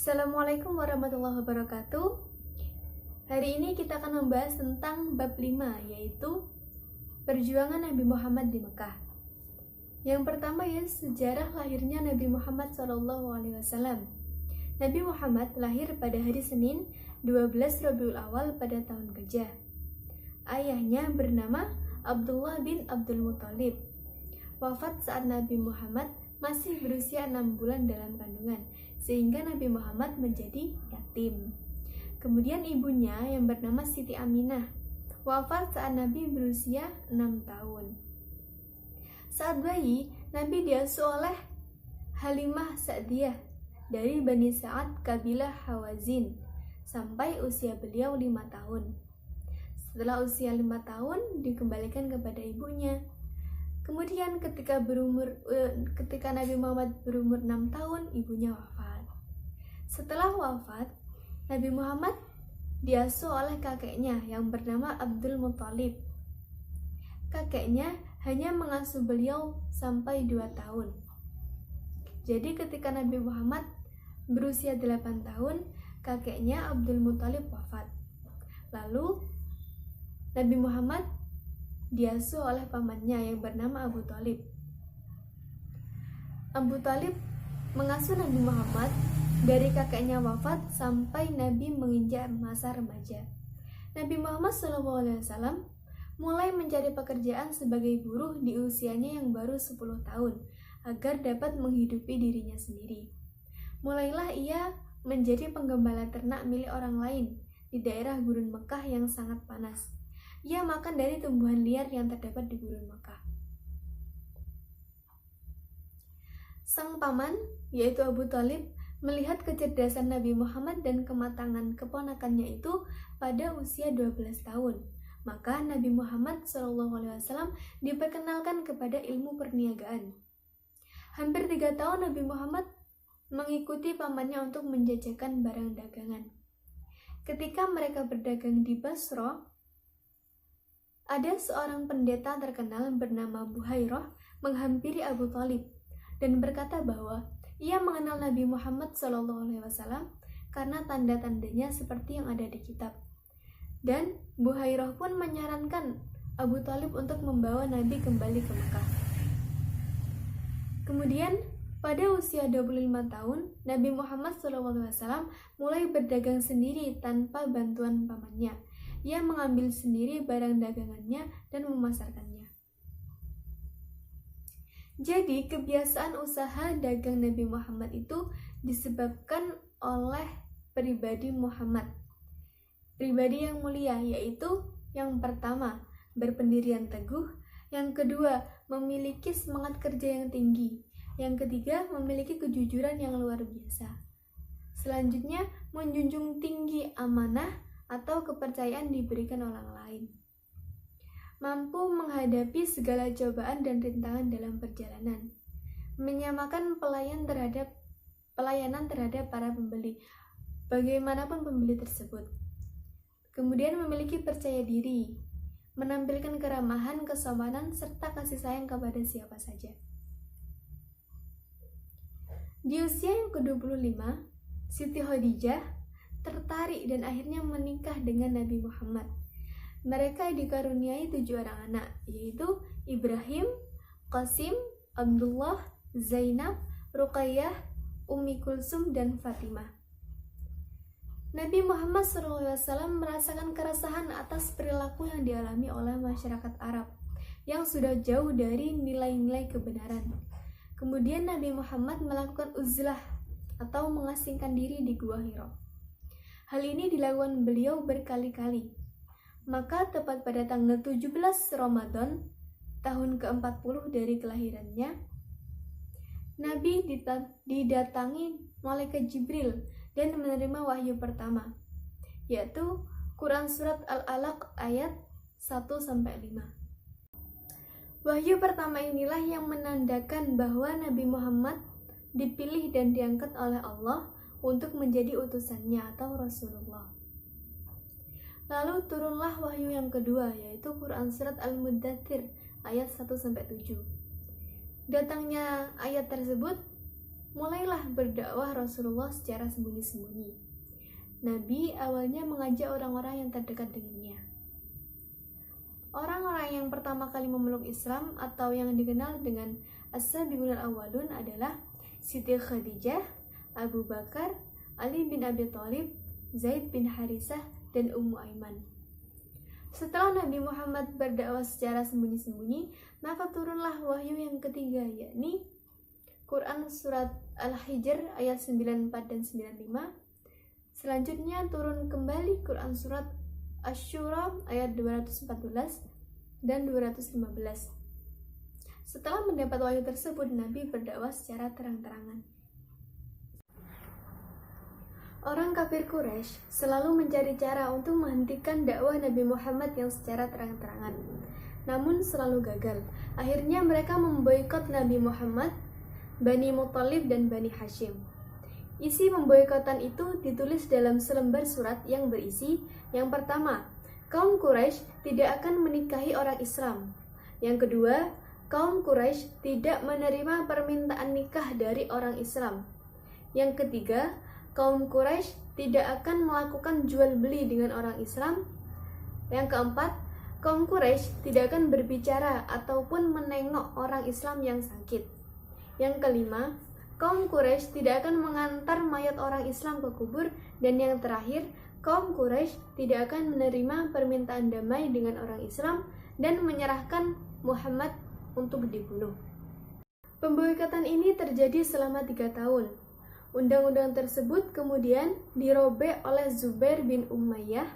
Assalamualaikum warahmatullahi wabarakatuh. Hari ini kita akan membahas tentang bab 5, yaitu perjuangan Nabi Muhammad di Mekah. Yang pertama ya sejarah lahirnya Nabi Muhammad SAW. Nabi Muhammad lahir pada hari Senin 12 Rabiul Awal pada tahun Gajah. Ayahnya bernama Abdullah bin Abdul Muthalib. Wafat saat Nabi Muhammad masih berusia 6 bulan dalam kandungan, sehingga Nabi Muhammad menjadi yatim. Kemudian ibunya yang bernama Siti Aminah wafat saat Nabi berusia 6 tahun. Saat bayi, Nabi diasuh oleh Halimah Sa'diyah dari Bani Sa'ad kabilah Hawazin sampai usia beliau 5 tahun. Setelah usia 5 tahun dikembalikan kepada ibunya. Kemudian ketika Nabi Muhammad berumur 6 tahun, ibunya wafat. Setelah wafat, Nabi Muhammad diasuh oleh kakeknya yang bernama Abdul Muthalib. Kakeknya hanya mengasuh beliau sampai 2 tahun. Jadi ketika Nabi Muhammad berusia 8 tahun, kakeknya Abdul Muthalib wafat. Lalu Nabi Muhammad diasuh oleh pamannya yang bernama Abu Thalib. Abu Thalib mengasuh Nabi Muhammad dari kakeknya wafat sampai Nabi menginjak masa remaja. Nabi Muhammad SAW mulai mencari pekerjaan sebagai buruh di usianya yang baru 10 tahun agar dapat menghidupi dirinya sendiri. Mulailah ia menjadi penggembala ternak milik orang lain di daerah gurun Mekah yang sangat panas. Ia makan dari tumbuhan liar yang terdapat di gurun Mekah. Sang paman, yaitu Abu Thalib, melihat kecerdasan Nabi Muhammad dan kematangan keponakannya itu pada usia 12 tahun. Maka Nabi Muhammad SAW diperkenalkan kepada ilmu perniagaan. Hampir 3 tahun Nabi Muhammad mengikuti pamannya untuk menjajakan barang dagangan. Ketika mereka berdagang di Basra, ada seorang pendeta terkenal bernama Buhairah menghampiri Abu Thalib dan berkata bahwa ia mengenal Nabi Muhammad SAW karena tanda-tandanya seperti yang ada di kitab. Dan Buhairah pun menyarankan Abu Thalib untuk membawa Nabi kembali ke Mekah. Kemudian pada usia 25 tahun, Nabi Muhammad SAW mulai berdagang sendiri tanpa bantuan pamannya. Ia mengambil sendiri barang dagangannya dan memasarkannya. Jadi, kebiasaan usaha dagang Nabi Muhammad itu disebabkan oleh pribadi Muhammad. Pribadi yang mulia, yaitu yang pertama, berpendirian teguh, yang kedua, memiliki semangat kerja yang tinggi, yang ketiga, memiliki kejujuran yang luar biasa. Selanjutnya, menjunjung tinggi amanah atau kepercayaan diberikan orang lain. Mampu menghadapi segala cobaan dan rintangan dalam perjalanan. Menyamakan pelayanan terhadap para pembeli, bagaimanapun pembeli tersebut. Kemudian memiliki percaya diri, menampilkan keramahan, kesopanan, serta kasih sayang kepada siapa saja. Di usia yang ke-25, Siti Khadijah tertarik dan akhirnya menikah dengan Nabi Muhammad. Mereka dikaruniai 7 orang anak, yaitu Ibrahim, Qasim, Abdullah, Zainab, Ruqayyah, Ummi Kulsum, dan Fatimah. Nabi Muhammad SAW merasakan keresahan atas perilaku yang dialami oleh masyarakat Arab yang sudah jauh dari nilai-nilai kebenaran. Kemudian Nabi Muhammad melakukan uzlah atau mengasingkan diri di Gua Hira. Hal ini dilakukan beliau berkali-kali. Maka tepat pada tanggal 17 Ramadan, tahun ke-40 dari kelahirannya, Nabi didatangi malaikat Jibril dan menerima wahyu pertama, yaitu Quran Surat Al-Alaq ayat 1-5. Wahyu pertama inilah yang menandakan bahwa Nabi Muhammad dipilih dan diangkat oleh Allah untuk menjadi utusannya atau Rasulullah. Lalu turunlah wahyu yang kedua, yaitu Quran Surat Al-Muddathir ayat 1-7. Datangnya ayat tersebut mulailah berdakwah Rasulullah secara sembunyi-sembunyi. Nabi awalnya mengajak orang-orang yang terdekat dengannya. Orang-orang yang pertama kali memeluk Islam atau yang dikenal dengan As-Sabiqunal Awwalun adalah Siti Khadijah, Abu Bakar, Ali bin Abi Thalib, Zaid bin Harisah, dan Ummu Aiman. Setelah Nabi Muhammad berdakwah secara sembunyi-sembunyi, maka turunlah wahyu yang ketiga, yakni Quran Surat Al-Hijr ayat 94 dan 95. Selanjutnya turun kembali Quran Surat Asy-Syura ayat 214 dan 215. Setelah mendapat wahyu tersebut, Nabi berdakwah secara terang-terangan. Orang kafir Quraisy selalu mencari cara untuk menghentikan dakwah Nabi Muhammad yang secara terang-terangan, namun selalu gagal. Akhirnya mereka memboikot Nabi Muhammad, Bani Muthalib, dan Bani Hashim. Isi pemboikotan itu ditulis dalam selembar surat yang berisi, yang pertama, kaum Quraisy tidak akan menikahi orang Islam. Yang kedua, kaum Quraisy tidak menerima permintaan nikah dari orang Islam. Yang ketiga, kaum Quraisy tidak akan melakukan jual beli dengan orang Islam. Yang keempat, kaum Quraisy tidak akan berbicara ataupun menengok orang Islam yang sakit. Yang kelima, kaum Quraisy tidak akan mengantar mayat orang Islam ke kubur. Dan yang terakhir, kaum Quraisy tidak akan menerima permintaan damai dengan orang Islam dan menyerahkan Muhammad untuk dibunuh. Pemboikotan ini terjadi selama 3 tahun. Undang-undang tersebut kemudian dirobek oleh Zubair bin Umayyah,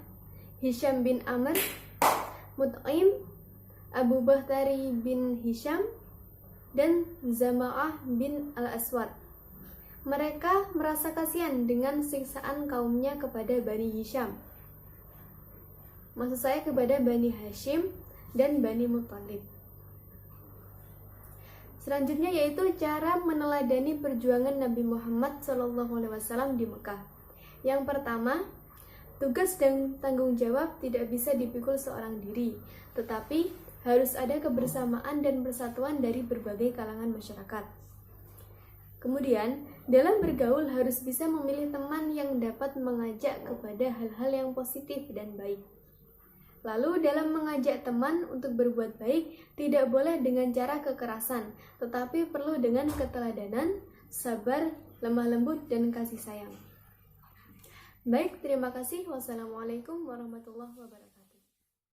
Hisham bin Amr, Mut'im, Abu Bakhtari bin Hisham, dan Zama'ah bin Al-Aswad. Mereka merasa kasihan dengan siksaan kaumnya kepada Bani Hisham. Maksud saya kepada Bani Hashim dan Bani Muthalib. Selanjutnya yaitu cara meneladani perjuangan Nabi Muhammad SAW di Mekah. Yang pertama, tugas dan tanggung jawab tidak bisa dipikul seorang diri, tetapi harus ada kebersamaan dan persatuan dari berbagai kalangan masyarakat. Kemudian, dalam bergaul harus bisa memilih teman yang dapat mengajak kepada hal-hal yang positif dan baik. Lalu dalam mengajak teman untuk berbuat baik, tidak boleh dengan cara kekerasan, tetapi perlu dengan keteladanan, sabar, lemah lembut, dan kasih sayang. Baik, terima kasih. Wassalamualaikum warahmatullahi wabarakatuh.